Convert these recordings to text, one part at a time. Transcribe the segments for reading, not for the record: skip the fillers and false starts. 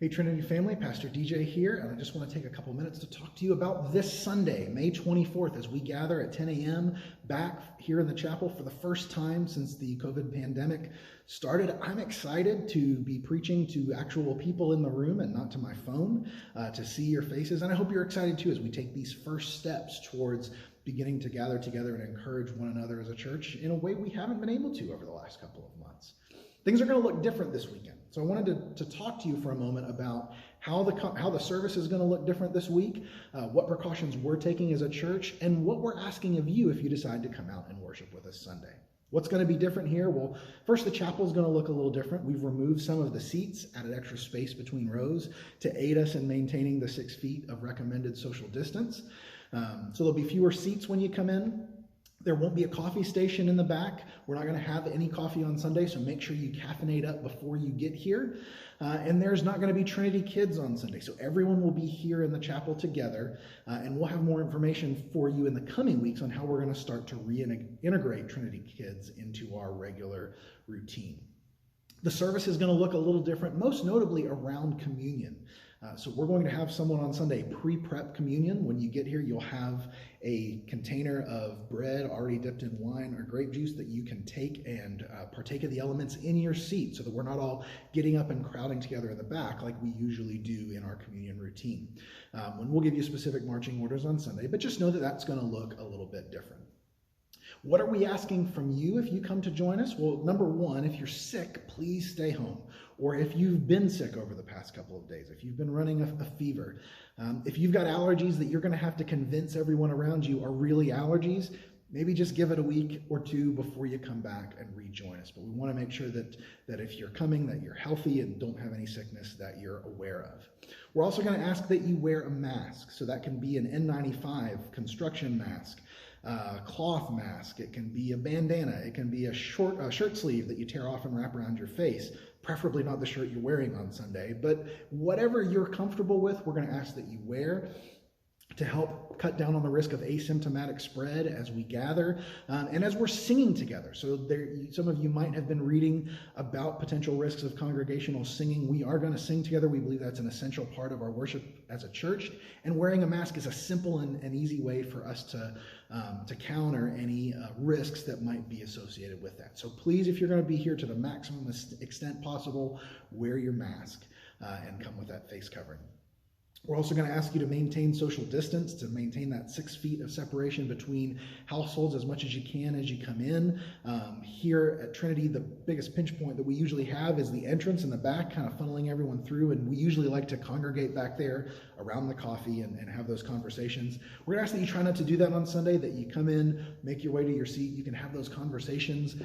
Hey Trinity family, Pastor DJ here, and I just want to take a couple minutes to talk to you about this Sunday, May 24th, as we gather at 10 a.m. back here in the chapel for the first time since the COVID pandemic started. I'm excited to be preaching to actual people in the room and not to my phone, to see your faces, and I hope you're excited too as we take these first steps towards beginning to gather together and encourage one another as a church in a way we haven't been able to over the last couple of months. Things are going to look different this weekend. So I wanted to talk to you for a moment about how the service is going to look different this week, what precautions we're taking as a church, and what we're asking of you if you decide to come out and worship with us Sunday. What's going to be different here? Well, first, the chapel is going to look a little different. We've removed some of the seats, added extra space between rows to aid us in maintaining the 6 feet of recommended social distance. So there'll be fewer seats when you come in. There won't be a coffee station in the back. We're not going to have any coffee on Sunday, so make sure you caffeinate up before you get here. And there's not going to be Trinity Kids on Sunday, so everyone will be here in the chapel together, and we'll have more information for you in the coming weeks on how we're going to start to reintegrate Trinity Kids into our regular routine. The service is going to look a little different, most notably around communion. So we're going to have someone on Sunday pre-prep communion. When you get here, you'll have a container of bread already dipped in wine or grape juice that you can take and partake of the elements in your seat so that we're not all getting up and crowding together in the back like we usually do in our communion routine. When we'll give you specific marching orders on Sunday, but just know that that's going to look a little bit different. What are we asking from you if you come to join us? Well, number one, if you're sick, please stay home. Or if you've been sick over the past couple of days, if you've been running a fever, if you've got allergies that you're going to have to convince everyone around you are really allergies, maybe just give it a week or two before you come back and rejoin us. But we want to make sure that if you're coming, that you're healthy and don't have any sickness that you're aware of. We're also going to ask that you wear a mask. So that can be an N95 construction mask, cloth mask, it can be a bandana, it can be a shirt sleeve that you tear off and wrap around your face, preferably not the shirt you're wearing on Sunday, but whatever you're comfortable with, we're going to ask that you wear to help cut down on the risk of asymptomatic spread as we gather and as we're singing together. So some of you might have been reading about potential risks of congregational singing. We are going to sing together. We believe that's an essential part of our worship as a church, and wearing a mask is a simple and easy way for us to counter any risks that might be associated with that. So please, if you're going to be here to the maximum extent possible, wear your mask and come with that face covering. We're also going to ask you to maintain social distance, to maintain that 6 feet of separation between households as much as you can as you come in. Here at Trinity, the biggest pinch point that we usually have is the entrance in the back, kind of funneling everyone through, and we usually like to congregate back there around the coffee and have those conversations. We're going to ask that you try not to do that on Sunday, that you come in, make your way to your seat, you can have those conversations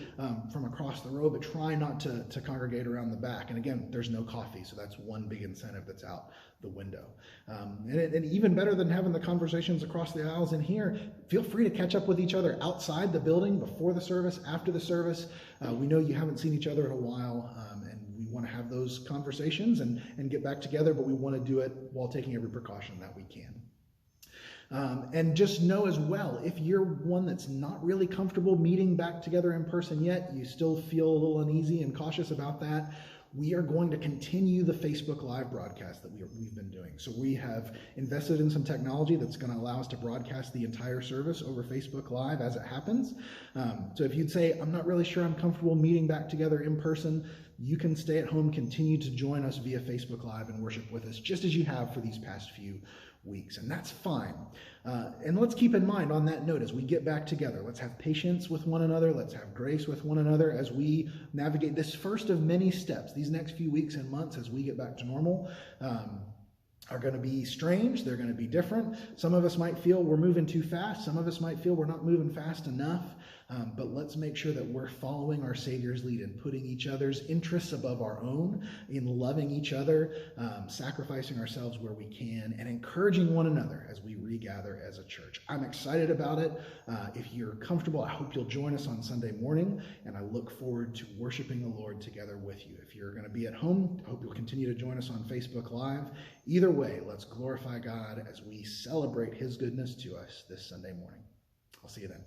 from across the row, but try not to congregate around the back. And again, there's no coffee, so that's one big incentive that's out the window. And even better than having the conversations across the aisles in here, feel free to catch up with each other outside the building, before the service, after the service. We know you haven't seen each other in a while, and we want to have those conversations and get back together, but we want to do it while taking every precaution that we can. And just know as well, if you're one that's not really comfortable meeting back together in person yet, you still feel a little uneasy and cautious about that, we are going to continue the Facebook Live broadcast that we've been doing. So we have invested in some technology that's going to allow us to broadcast the entire service over Facebook Live as it happens. So if you'd say, I'm not really sure I'm comfortable meeting back together in person, you can stay at home, continue to join us via Facebook Live and worship with us, just as you have for these past few weeks, and that's fine. And let's keep in mind on that note, as we get back together, let's have patience with one another, let's have grace with one another as we navigate this first of many steps. These next few weeks and months as we get back to normal are going to be strange, they're going to be different. Some of us might feel we're moving too fast, some of us might feel we're not moving fast enough, but let's make sure that we're following our Savior's lead and putting each other's interests above our own, in loving each other, sacrificing ourselves where we can, and encouraging one another as we regather as a church. I'm excited about it. If you're comfortable, I hope you'll join us on Sunday morning, and I look forward to worshiping the Lord together with you. If you're going to be at home, I hope you'll continue to join us on Facebook Live. Either way, let's glorify God as we celebrate His goodness to us this Sunday morning. I'll see you then.